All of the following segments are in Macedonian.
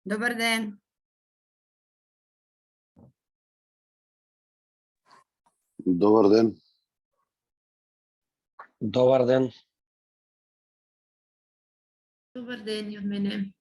Добър ден! Добър ден! Добър ден! Добър ден и от мене.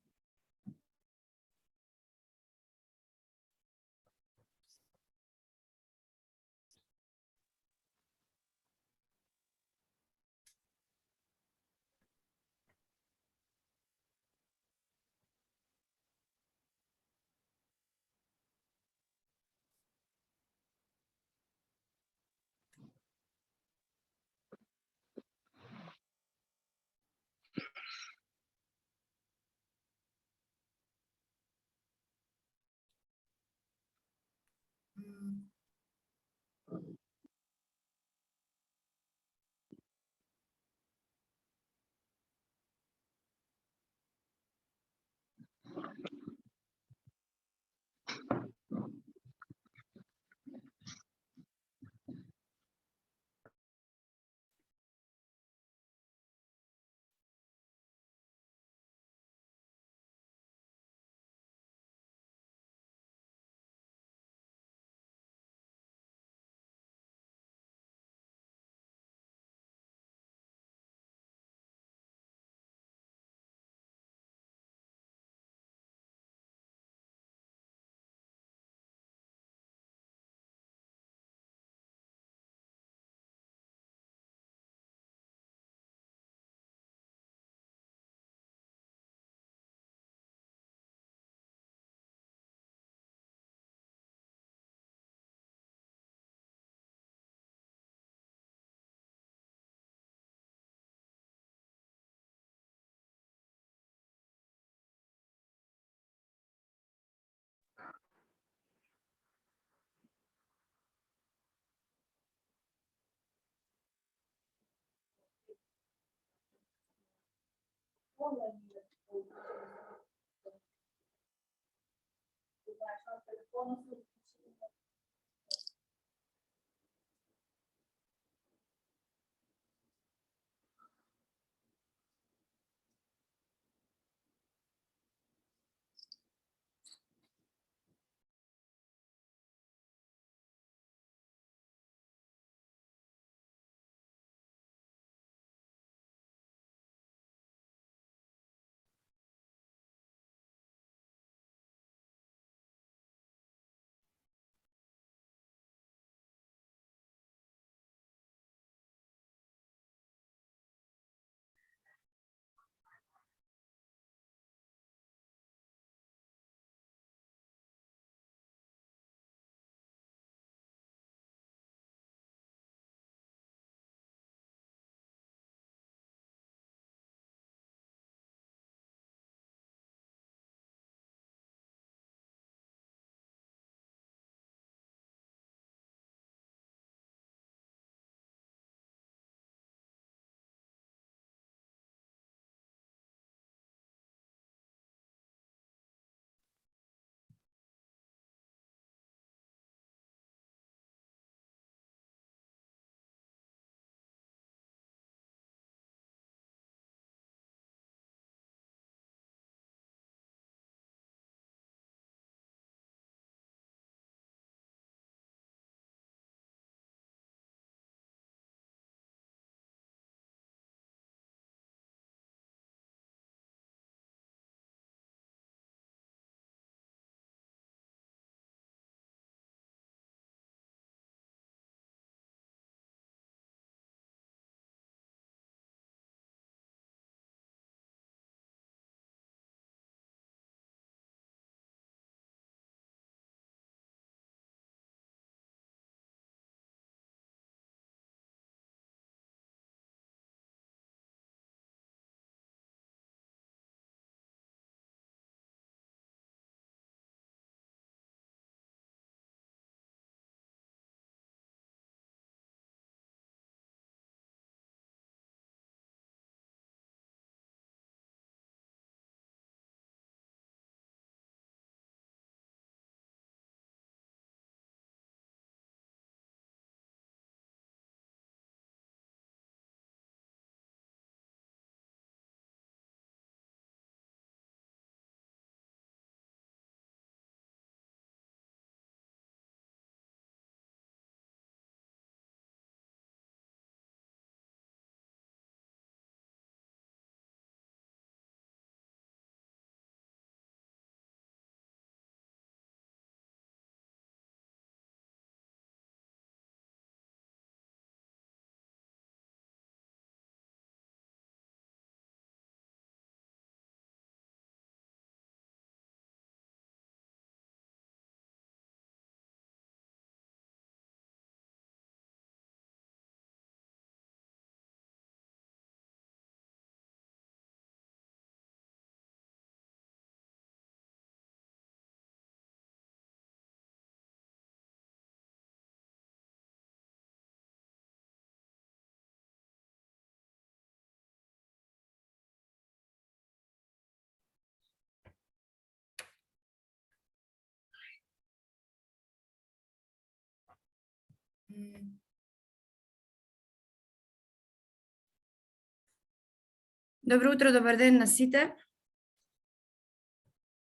Добро утро, добар ден на сите.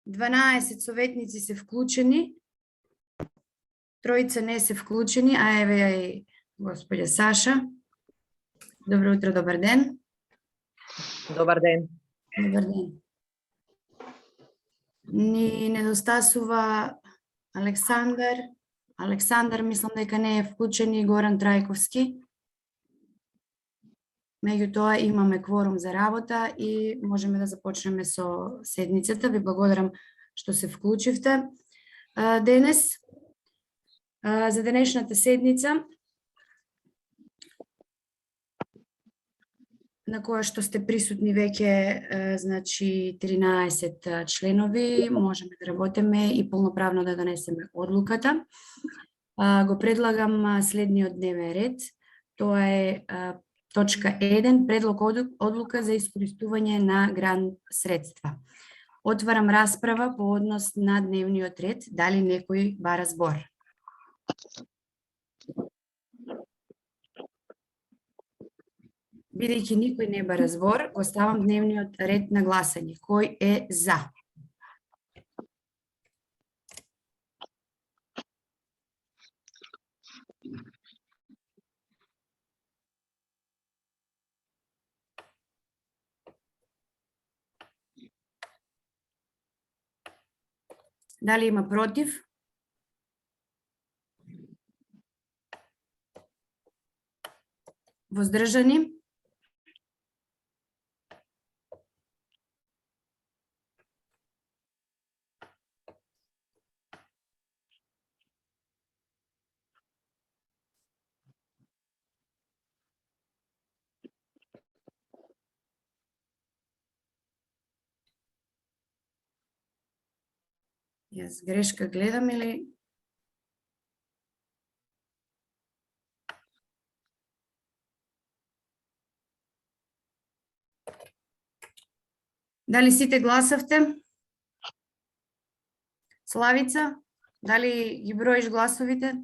12 советници се вклучени. Тројца не се вклучени, а еве ја и господја Саша. Добро утро, добар ден. Добар ден. Добар ден. Ни недостасува Александар. Александар мислам дека не е вклучен, и Горан Трајковски. Меѓутоа имаме кворум за работа и можеме да започнеме со седницата. Ви благодарам што се вклучивте денес. За денешната седница, на која што сте присутни веќе, значи 13 членови, можеме да работиме и полноправно да донесеме одлуката. Го предлагам следниот дневен ред. Тоа е точка 1, предлог одлука за искористување на грант средства. Отварам расправа по однос на дневниот ред. Дали некој бара збор? Бидејќи никој не бара збор, го ставам дневниот ред на гласање. Кој е за? Дали има против? Воздржани? Јас грешка гледам или... Дали сите гласавте? Славица, дали ги броиш гласовите?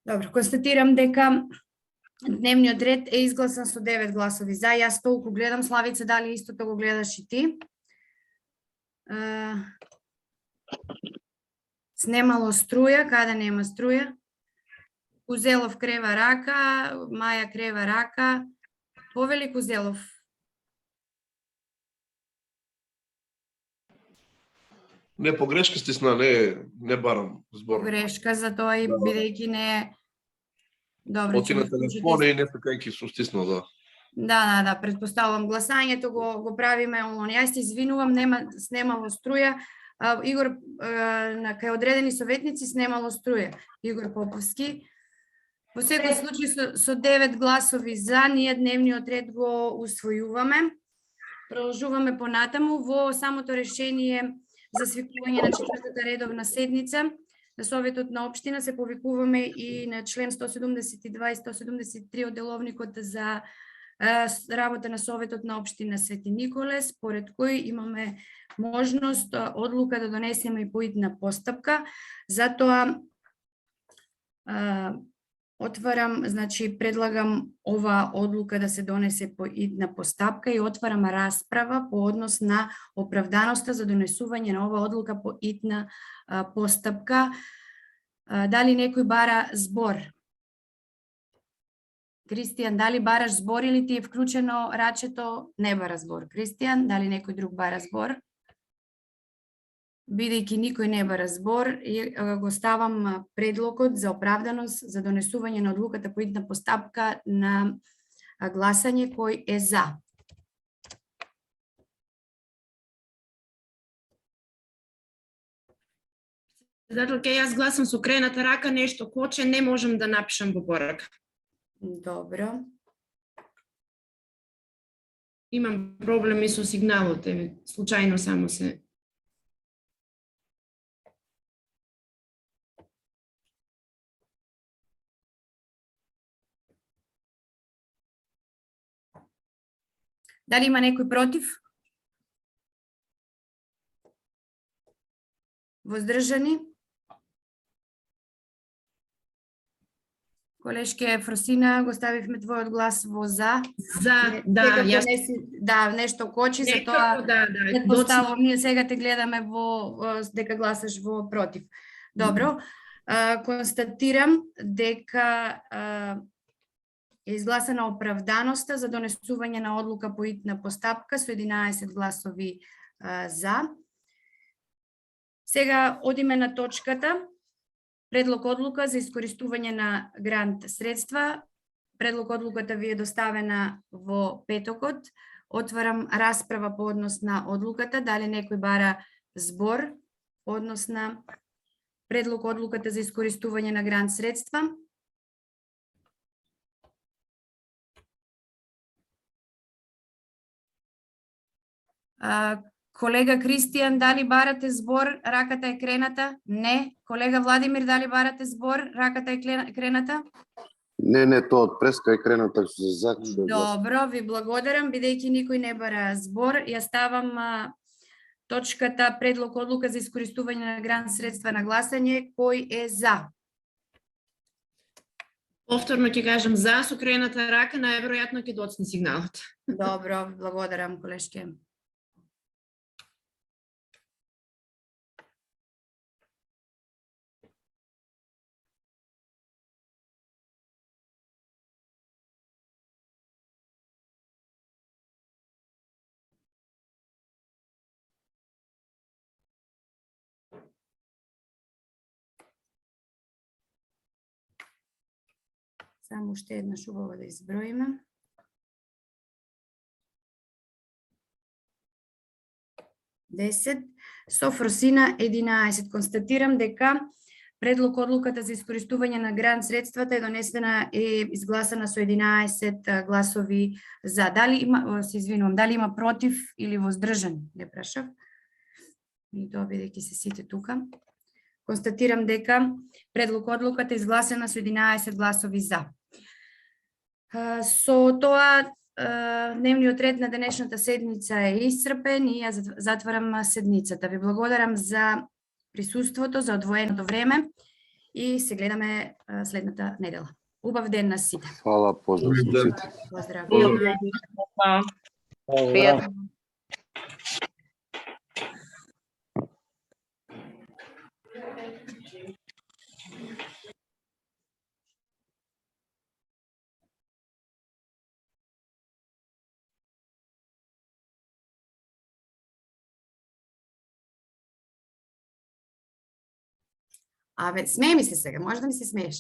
Добро, констатирам дека дневниот ред е изгласан со 9 гласови за. Јас толку гледам. Славица, дали истото го гледаш и ти? Снемало струја, каде нема струја? Кузелов крева рака, Маја крева рака. Повели Кузелов. Не, погрешка стисна, не барам збор. Грешка, затоа и бидејќи не е... Добро, Оти на телефона и не сакајќи сум стиснал, да. Да, предпоставувам гласањето го правиме онлайн. Јас се извинувам, снемало струја. Игор, кај одредени советници снемало струја. Игор Поповски. Во секој случај со 9 гласови за, ние дневниот ред го усвојуваме. Продолжуваме понатаму во самото решение за свикување на 4-та редовна седница на Советот на општина се повикуваме и на член 172 и 173 од деловникот за работа на Советот на општина Свети Николе, според кој имаме можност одлука да донесеме и по итна постапка. Затоа отварам, значи предлагам ова одлука да се донесе по итна постапка и отварам расправа по однос на оправданоста за донесување на ова одлука по итна постапка. Дали некој бара збор? Кристијан, дали бараш збор или ти е вклучено рачето? Не бара збор. Кристијан, дали некој друг бара збор? Бидејќи никој не бара збор, го ставам предлогот за оправданост за донесување на одлуката по итна постапка на гласање. Кој е за? Затоа ќе јас гласам со крената рака, нешто коче, не можам да напишам во порака. Добро. Имам проблеми со сигналот, случајно само се Дали има некој против? Воздржани? Колешке Фросина, го ставивме твојот глас во за. За, да, Секако јас не си, да, нешто кочи, за некако, тоа да, предпоставувам, ние сега те гледаме дека гласаш во против. Добро. Констатирам дека е изгласана оправданоста за донесување на одлука по итна постапка со 11 гласови за. Сега одиме на точката. Предлог одлука за искористување на грант средства. Предлог одлуката ви е доставена во петокот. Отварам расправа по однос на одлуката. Дали некој бара збор по однос на предлог одлуката за искористување на грант средства? Колега Кристијан, дали барате збор? Раката е крената? Не. Колега Владимир, дали барате збор? Раката е крената? Не, тоа од преска е крената со закшо. Добро, ви благодарам, бидејќи никој не бара збор. Ја ставам точката предлог одлука за искористување на грант средства на гласање. Кој е за? повторно ќе кажам за, со крената рака, најверојатно ќе доцне сигналот. Добро, ви благодарам, колешке. Само уште еднаш убаво да изброиме. Десет. Со Фросина 11. Констатирам дека предлог одлуката за искористување на грант средствата е донесена и изгласана со 11 гласови за. Дали има, се извинувам, дали има против или воздржан? Не прашав. И тоа бидејќи се сите тука. Констатирам дека предлог одлуката е изгласена со 11 гласови за. Со тоа дневниот ред на денешната седница е исцрпен и ја затварам седницата. Ви благодарам за присуството, за одвоеното време и се гледаме следната недела. Убав ден на сите. Фала, поздрав за сите. Поздрав. Пријатно. Абе, смеј ми се сега, може да ми се смееш.